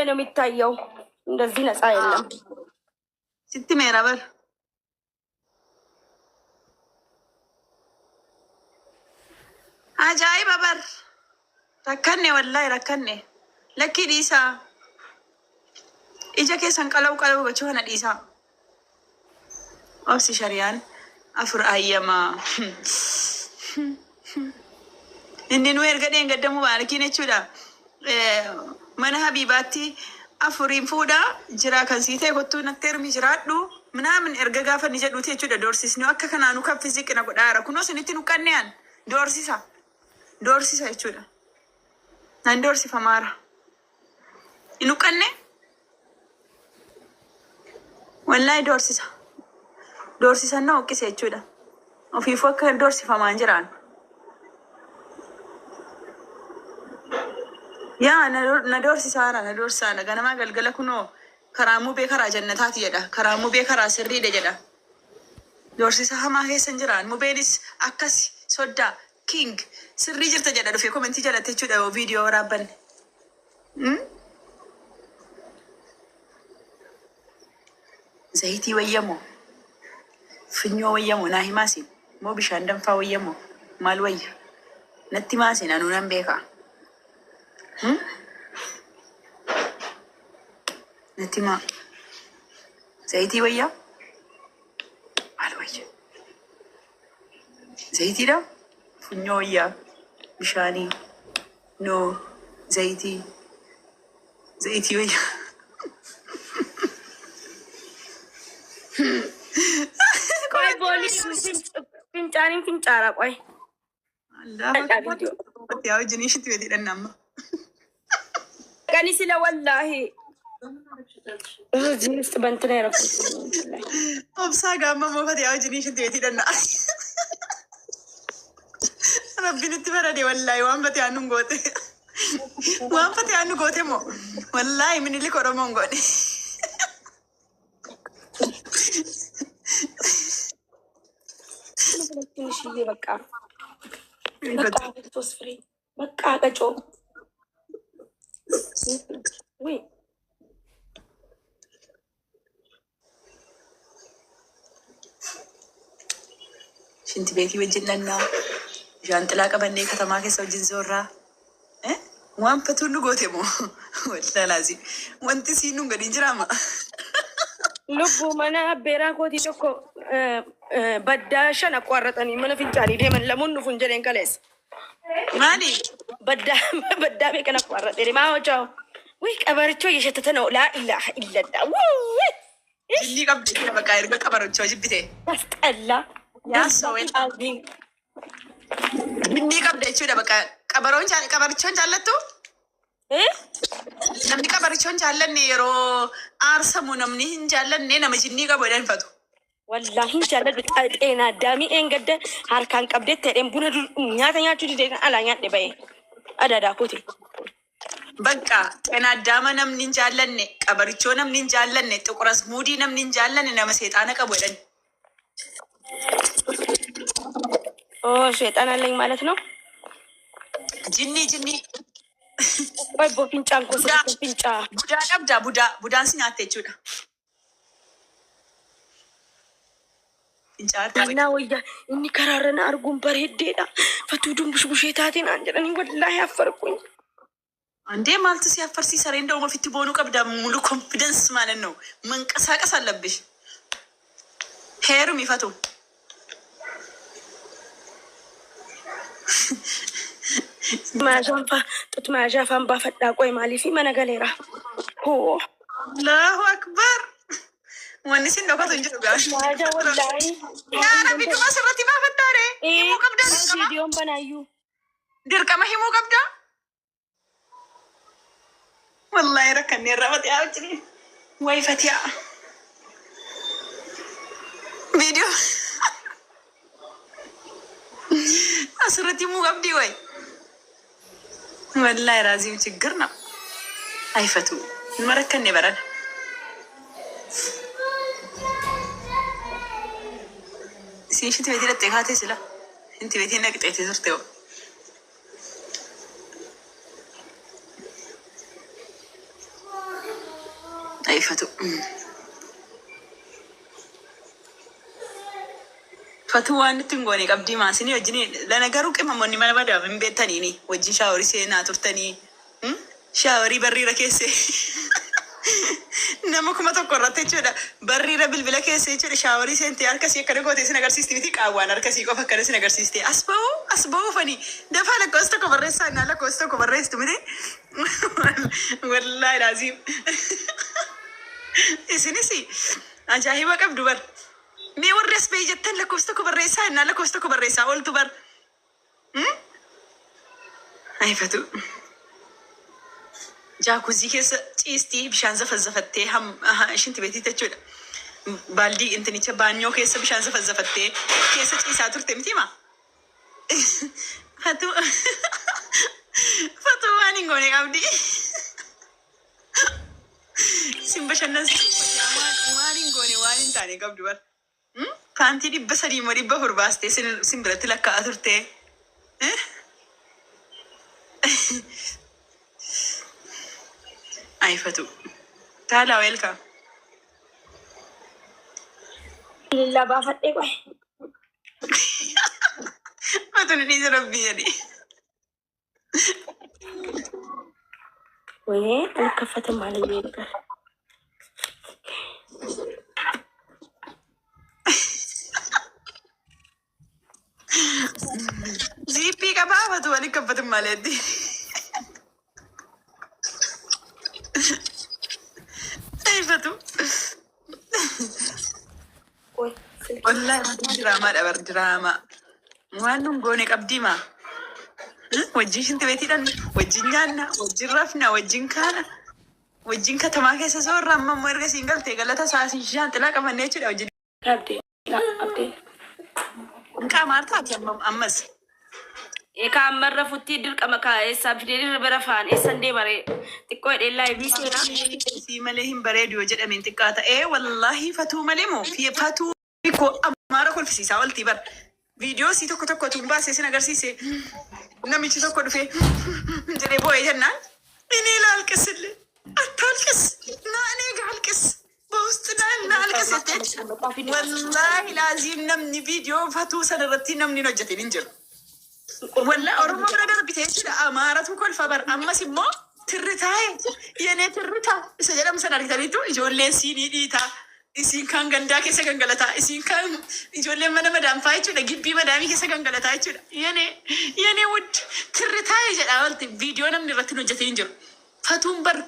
ላይ ነው የሚታየው። እንደዚህ ነፃ የለም። ሲቲ ሜራ በር አጃይባ በር ረከኔ ወላሂ ረከኔ ለኪ ዲሳ ኢጀ ኬሰን ቀለው ገቹ ከነ ዲሳ ኦብሲ ሸሪያን አፍር አየማ inni nu erga dheengaddamu baanakiin jechuudha. Mana habiibaatti afuriin fuudha jira kan sii ta'e kottuu natti hirmi jiraadhu minaamin erga gaafa ni jedhuuti jechuudha. Doorsisni akka kanaa nu kaffi ziqqina godhaara kunoo sinitti nu qanneen doorsisa jechuudha. Nan doorsifamaara inu qanne wallahi doorsisan na hoqqise jechuudha. Ofiifuu akka doorsifamaan jiraan. yaa na doorsisaana ganamaa galgala kunoo karaa mubee karaa jannataati jedha. Karaa mubee karaa sirriidha jedha. Doorsisa hamaa keessan jiraan. Mubeenis akkas soddaa king sirrii jirta jedha dhufee komentii jalatti jechuudha yoo viidiyoo waraabbanne. Zayitii wayyamoo finyoo wayyamoo naa himaasi moo bishaan danfaa wayyamoo maal wayya natti maasi anuu nan beekaa. Natima zayitii wayyaa maal wayya zayitiidha funyoo wayyaa bishaanii noo zayitii wayyaa ቆይ ቦሊስ fincaaniin fincaara ቆይ ያው ጅኒሽት ቤት ይደናማ ቀኒ ስለ ወላሂ እዚህ ውስጥ በእንትን ያረኩት ኦብሳ ጋማ ሞፈት ያው ጅኒሽት ቤት ይደና ረቢን ትበረደ ወላሂ ዋንፈት ያኑ ጎቴ ሞ ወላሂ ምን ሊቆ ኦሮሞን ጎዴ ትንሽዬ በቃ ሶስት ፍሬ በቃ ቀጮ ወይ ሽንት ቤት ይወጅነና ዣንጥላ ቀበኔ ከተማ ከሰ ወጅን ዞራ ዋንፈት ሁሉ ጎቴ ሞ ወላላዚ ወንቲ ሲኑ እንግዲህ እንጅራማ ልቡ መና ቤራ ኮቲ ቶኮ በዳሸን አቋረጠኒ ምን ፍንጫኒ ደመን ለሙን ፍንጀሌን ከለስ ማኒ በዳ ቤቀን አቋረጠኒ ማዎቻው ወይ ቀበርቾ እየሸተተ ነው። ላኢላሀ ኢለላ ጅኒ ቀብድ በቃ ይርገ ቀበርቾ ጅብቴ ያስጠላ ያሰወን ጅኒ ቀብድ እቹ በቃ ቀበርቾን ጃለቱ namni qabarichoon jaallanne yeroo aarsamu namni hin jaallanne nama jinnii qabu jedhan fatu. Wallaahi hin jaalladhu xeenaa daamii eengadda harkaan qabdee ta'een buna nyaata nyaachuu didee alaa nyaadhe ba'e adaadaa kooti. Bakka xeenaa daama namni hin jaallanne qabarichoo namni hin jaallanne xuquras muudii namni hin jaallanne nama seexaana qabu jedhan. Seexaana lኝ ማለት ነው jinni ወይ ቦፊንጫን ኮሰ ፊንጫ ቡዳ ቀብዳ ቡዳን ሲናቴ ጁዳ እና ወያ እኒ ከራረና አርጉን በሬዴዳ ፈቱ ዱምቡሽ ቡሽታቲን አንጀረኒ ወላሂ አፈርኩኝ አንዴ ማለት ሲያፈር ሲሰራ እንደው በፊት ቦኑ ቀብዳ ሙሉ ኮንፊደንስ ማለት ነው መንቀሳቀስ አለብሽ ሄሩም ይፈቱ ማጃንፋ ጥት ማጃፋን ባፈዳ ቆይ ማሊፊ መነገሌራ አላሁ አክበር ወንስ እንደው ከተንጀ ጋር ማጃ ወላሂ ያ ረቢ ድማ ሰረቲ ባፈዳሬ ይሞ ቀብዳ ቪዲዮን በናዩ ድርቀማ ይሞ ቀብዳ ወላሂ ረከኔ ረበት ያውጭኒ ወይ ፈቲያ ቪዲዮ አስረቲ ሙ ቀብዲ ወይ ወላሂ ራዚም ችግር ነው አይፈቱ መረከን ይበራል ሲሽት ቤት ለጥቃቴ ስላ እንት ቤት ነቅጤት ዝርተው ayfatu fatu waan nuti hin goone qabdii maasini wajjin lanagaru qimamonni mana badaa hin beektaniini wajjin shaaworii seenaa turtanii shaaworii barriira keesse nama kuma tokko irratti jechuudha barriira bilbila keessa jechuudha shaaworii seentee harkasii akkana gootee sin agarsiisti miti qaawwaan harkasii qofa akkana sin agarsiiste as ba'uu fanii dafaa lakkoofsa tokko barreessaa innaa lakkoofsa tokko barreessitu miti wallaahi laaziim isinis ajaa'iba qabdu bar mee warri as ba'ii jettan lakkoofsa tokko barreessaa innaa lakkoofsa tokko barreessaa ooltu bar ayfatu jaakuuzii keessa ciistii bishaan zafazzafattee ishinti beetii jechuudha. Baaldii intinicha baanyoo keessa bishaan zafazzafattee keessa ciisaa turte miti ma? Fatu waan hin goone qabdi. Sin bashannansiifate waan hin goone waan hin taane qabdu bar. Paantii 300 moo 400 baastee sin biratti lakkaa'aa turte. ayfatu taala welcome lilla baafadhe qoy matuni dhiisa rabbii jedhi wayee alkaffata maalan jedhu ziippii qabaafatu wali kaffatu maaleetti ayfatu wallahi diraamaa dabar diraamaa waan nun goone qabdiima wajjin shinti beetiidhan wajjin nyaanna wajjin rafna wajjin kaana wajjin katamaa keessa soorra amma erga siin galtee galata saasii shaanxilaa qabannee jechuudha wajjin abdee qaamaartaati ammas eka amarra futti dirqama kaa'eessa fideerra bara faan eessandee bare xiqqoo dheellaa ibiseena si malee hin bareedu jedhameen xiqqaa ta'ee wallaahi fatuu malee moo fatuu ko amaara kolfisiisaa oltii bar viidiyoo si tokko tuun baasee sin agarsiise namichi tokko dhufee jedhee boo'ee jennaan inni ilaalqisille ataalqis naanee gaalqis በውስጥና እናልቀሰተች ወላሂ ላዚም ነምኒ ቪዲዮ ፈቱ ሰደረቲ ነምኒ ነጀቴን እንጀር ወላ ኦሮሞ ብረደር ቢቴች አማራቱ ኮልፋ በር አመስ ሞ ትርታዬ የኔ ትርታ ሰጀደም ሰናሪታሊቱ ኢጆሌን ሲኒ ዲታ ኢሲን ካን ገንዳ ከሰ ገንገለታ ኢሲን ካን ኢጆሌን መነ መዳም ፋይቹ ለግቢ መዳሚ ከሰ ገንገለታ አይቹ የኔ ውድ ትርታዬ ጀዳ ወልቲ ቪዲዮ ነምኒ ረቲ ነጀቴን እንጀር ፈቱን በር